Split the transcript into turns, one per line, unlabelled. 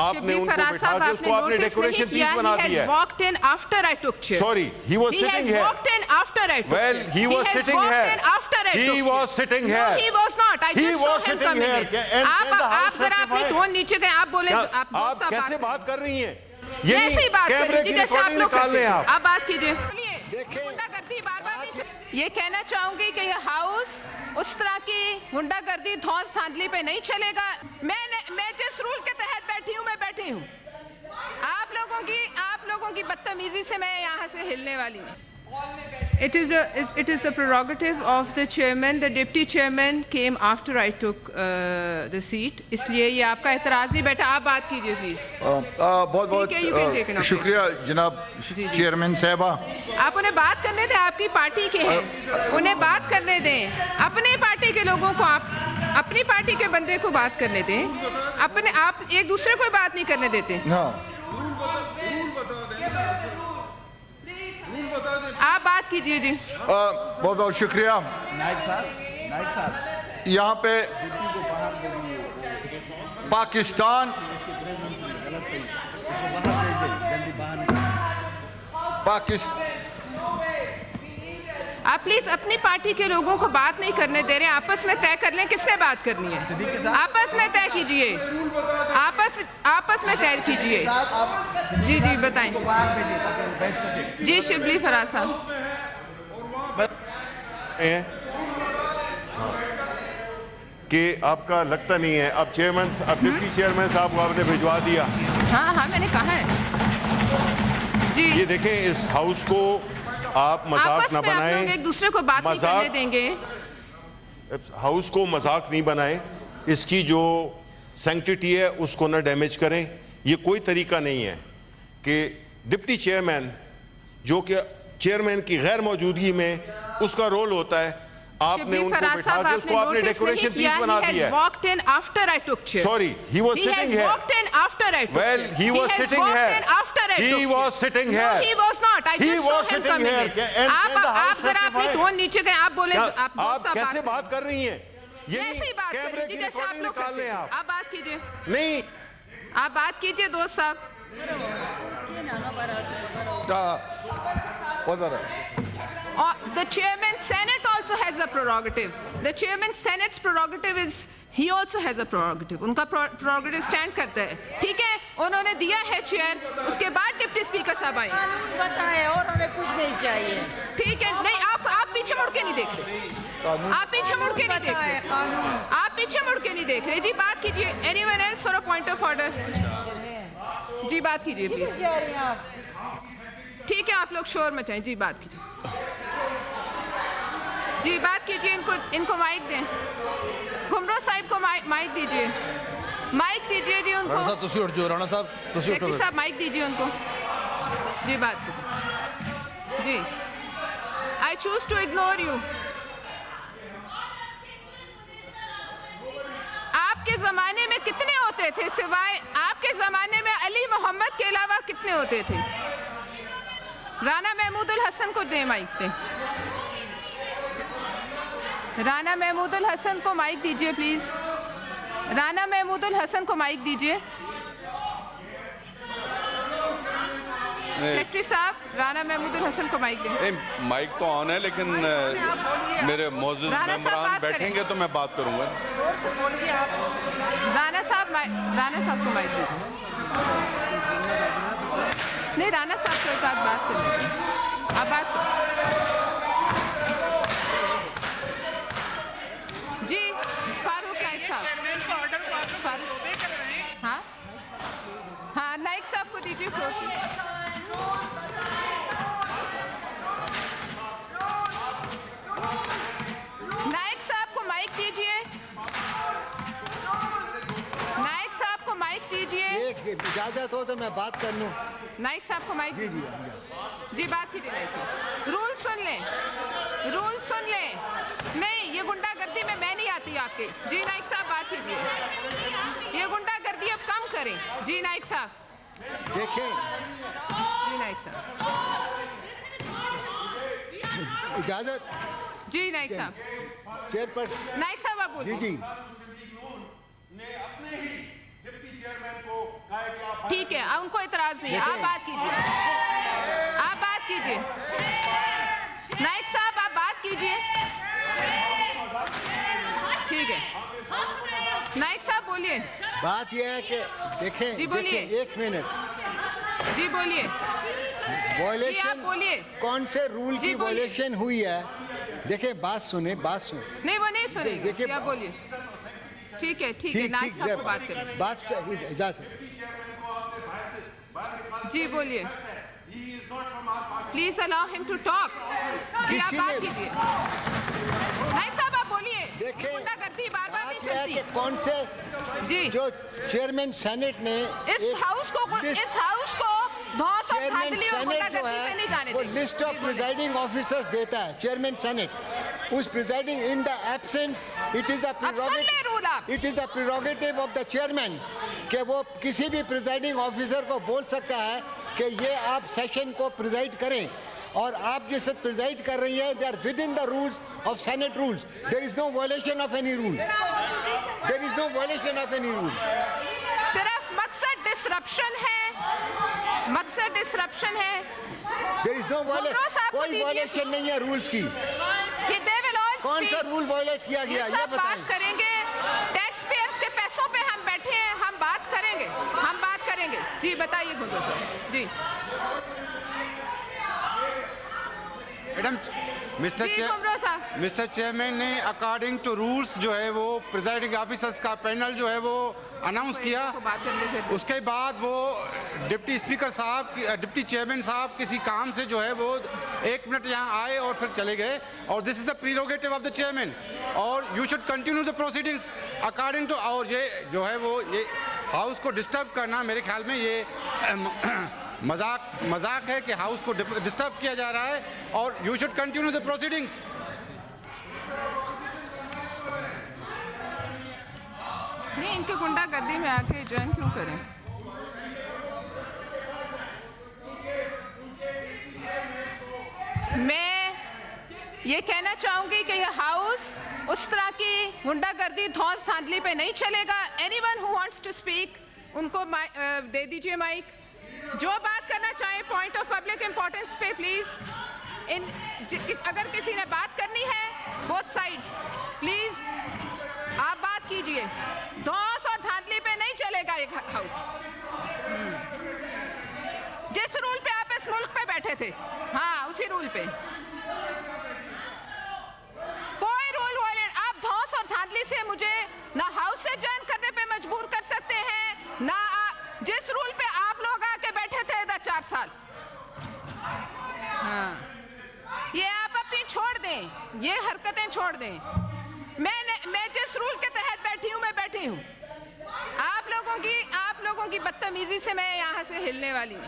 आपने उनको बिठा के उसको आपने डेकोरेशन पीस बना दिया है।
Walked in after I took chair.
Sorry, he was sitting here.
He has walked in after I took
Well,
chair.
he was sitting
has
here.
walked in after I took
He was sitting
chair.
here.
No, he was not. I
He
just
was
saw him
sitting
coming
here.
in. आप जरा अपनी tone नीचे करें। आप बोले
आप कैसे बात कर रही हैं? ये
ऐसे ही बात
कैमरे की
जैसे आप लोग
निकाल लें आप।
आप बात कीजिए। गुंडागर्दी बार-बार ये कहना चाहूंगी कि ये हाउस उस तरह की गुंडागर्दी धौंस धांधली पे नहीं चलेगा। मैं जिस रूल के तहत बैठी हूँ मैं बैठी हूँ। आप लोगों की बदतमीजी से मैं यहाँ से हिलने वाली नहीं। It is the prerogative of the chairman. The deputy chairman came after I took the seat. इसलिए ये आपका एतराज़ नहीं बैठा। आप बात कीजिए प्लीज।
बहुत शुक्रिया जनाब चेयरमैन साहबा।
आप उन्हें बात करने दें, आपकी पार्टी के हैं, उन्हें बात करने दें। अपने पार्टी के लोगों को आप अपनी पार्टी के बंदे को बात करने दें। आप एक दूसरे को बात नहीं करने देते। आप बात कीजिए जी।
बहुत बहुत शुक्रिया। यहाँ पे पाकिस्तान
आप प्लीज अपनी पार्टी के लोगों को बात नहीं करने दे रहे हैं। आपस में तय कर लें किससे बात करनी है। आपस में तय कीजिए। आपस में तय कीजिए। जी बताएं। जी शिबली फराज साहब।
कि आपका लगता नहीं है अब डिप्टी चेयरमैन साहब को आपने भिजवा दिया।
हाँ मैंने कहा है जी।
ये देखें इस हाउस को आप मजाक ना बनाएं।
एक दूसरे को बात नहीं करने देंगे।
हाउस को मजाक नहीं बनाएं। इसकी जो सैंक्टिटी है उसको ना डैमेज करें। ये कोई तरीका नहीं है कि डिप्टी चेयरमैन जो कि चेयरमैन की गैर मौजूदगी में उसका रोल होता है, आपने उनको बिठा के उसको आपने डेकोरेशन पीस बना दिया है।
Walked in after I took chair.
Sorry, he was sitting here.
Walked in after I took
Well, he was sitting here. He was sitting here.
No, he was not. I just saw him coming in. आप जरा अपनी tone नीचे करें। आप बोले
आप कैसे बात कर रही हैं?
ऐसे ही बात करें जी जैसे आप लोग करते हैं। आप बात कीजिए।
नहीं,
आप बात कीजिए दोस्त साहब। The chairman Senate also has a prerogative. The chairman Senate's prerogative is he also has a prerogative. उनका prerogative stand करता है। ठीक है, उन्होंने दिया है चेयर। उसके बाद डिप्टी स्पीकर साहब आए।
बताएं और हमें कुछ नहीं चाहिए।
ठीक है, नहीं आप पीछे मुड़ के नहीं देख रहे। आप पीछे मुड़ के नहीं देख रहे। आप पीछे मुड़ के नहीं देख रहे। जी बात कीजिए। Anyone else for a point of order? जी बात कीजिए प्लीज। ठीक है, आप लोग शोर मचाएं। जी बात कीजिए। जी बात कीजिए। इनको माइक दें। घुमरो साहब को माइक दीजिए। माइक दीजिए जी उनको।
राणा साहब
सेक्रेटरी साहब माइक दीजिए उनको। जी बात कीजिए। जी I choose to ignore you. आपके जमाने में कितने होते थे सिवाय आपके जमाने में अली मोहम्मद के अलावा कितने होते थे? राना महमूदुल हसन को दे माइक पे। राना महमूदुल हसन को माइक दीजिए प्लीज। राना महमूदुल हसन को माइक दीजिए। सेक्रेटरी साहब राना महमूदुल हसन को माइक दें।
माइक तो ऑन है लेकिन मेरे मौजूद मेंबरान बैठेंगे तो मैं बात करूंगा।
राना साहब को माइक दीजिए। नहीं, राना साहब को एक बात करें। आप बात जी। फारूक नाइक साहब। हाँ नाइक साहब को दीजिए फ्लोर। नाइक साहब को माइक दीजिए। नाइक साहब को माइक दीजिए।
इजाजत हो तो मैं बात कर लूं।
नाइक साहब को माइक। जी बात कीजिए। नाइक साहब रूल सुन लें। नहीं, ये गुंडागर्दी में मैं नहीं आती आपके। जी नाइक साहब बात कीजिए। ये गुंडागर्दी अब कम करें। जी नाइक साहब
देखें।
जी नाइक साहब
इजाजत।
जी नाइक साहब।
चेयरपर्सन
नाइक साहब आप बोलिए।
जी
ने अपने ही डिप्टी चेयरमैन को कहा कि
बात यह है कि देखें
जी, बोलिए।
देखें, 1 मिनट
जी बोलिए।
वॉयलेशन
बोलिए।
कौन से रूल
जी,
की
बोलिए।
वॉयलेशन हुई है? देखें, बात सुने।
नहीं, वो नहीं सुनेंगे।
देखिए,
जी, आप बोलिए। ठीक है, नाइक साहब को बात करें।
बात इजाजत।
जी बोलिए। Please allow him to talk. जी आप बात कीजिए। नाइक साहब आप बोलिए।
देखें,
गुंडागर्दी बार-बार नहीं
बात यह है
चलती।
कि कौन से
जी
जो चेयरमैन सेनेट ने
इस हाउस को धौंस और
चेयरमैन
धांधली और
सेनेट जो
गुंडागर्दी पे नहीं जाने
है वो
देंगे।
लिस्ट ऑफ
जी, बोलिए।
प्रिजाइडिंग ऑफिसर्स देता है चेयरमैन सेनेट। उस presiding in the absence it is the prerogative of the chairman कि वो किसी भी प्रिजाइडिंग ऑफिसर को बोल सकता है कि ये आप सेशन को प्रिजाइड करें, और आप जिसे प्रिजाइड कर रही हैं they are within the rules of senate rules. There is no violation of any rule. There is no violation of any rule.
सिर्फ मकसद डिसरप्शन है।
There is no violation. कोई वायलेशन नहीं है रूल्स की।
ये दे विल ऑल
कौन सा रूल वायलेट किया गया ये
सब
बताएं।
बात करेंगे। टैक्स पेयर्स के पैसों पे हम बैठे हैं, हम बात करेंगे। जी बताइए गुंडो साहब। जी
मैडम, मिस्टर चेयरमैन ने अकॉर्डिंग टू रूल्स जो है वो प्रिजाइडिंग ऑफिसर्स का पैनल जो है वो अनाउंस किया।
बात करने फिर
उसके बाद वो डिप्टी स्पीकर साहब, डिप्टी चेयरमैन साहब किसी काम से जो है वो 1 मिनट यहाँ आए और फिर चले गए, और this is the prerogative of the chairman, और you should continue the proceedings according to. और ये जो है वो ये हाउस को डिस्टर्ब करना मेरे ख्याल में ये मजाक है कि हाउस को डिस्टर्ब किया जा रहा है, और you should continue the proceedings.
नहीं, इनके गुंडागर्दी में आके ज्वाइन क्यों करें? मैं ये कहना चाहूंगी कि ये हाउस उस तरह की गुंडागर्दी धौंस धांधली पे नहीं चलेगा। Anyone who wants to speak उनको दे दीजिए माइक। जो बात करना चाहे पॉइंट ऑफ पब्लिक इंपॉर्टेंस पे प्लीज। अगर किसी ने बात करनी है बोथ साइड्स प्लीज आप बात कीजिए। धौंस और धांधली पे नहीं चलेगा ये हाउस। जिस रूल पे आप इस मुल्क पे बैठे थे, हाँ उसी रूल पे कोई रूल वायलेट। आप धौंस और धांधली से मुझे ना हाउस से ज्वाइन करने पे मजबूर कर सकते हैं, ना जिस रूल पे आप लोग आके बैठे थे 4 साल। हाँ, ये आप अपनी छोड़ दें, ये हरकतें छोड़ दें। मैं जिस रूल के तहत बैठी हूँ मैं बैठी हूँ। आप लोगों की बदतमीजी से मैं यहाँ से हिलने वाली नहीं।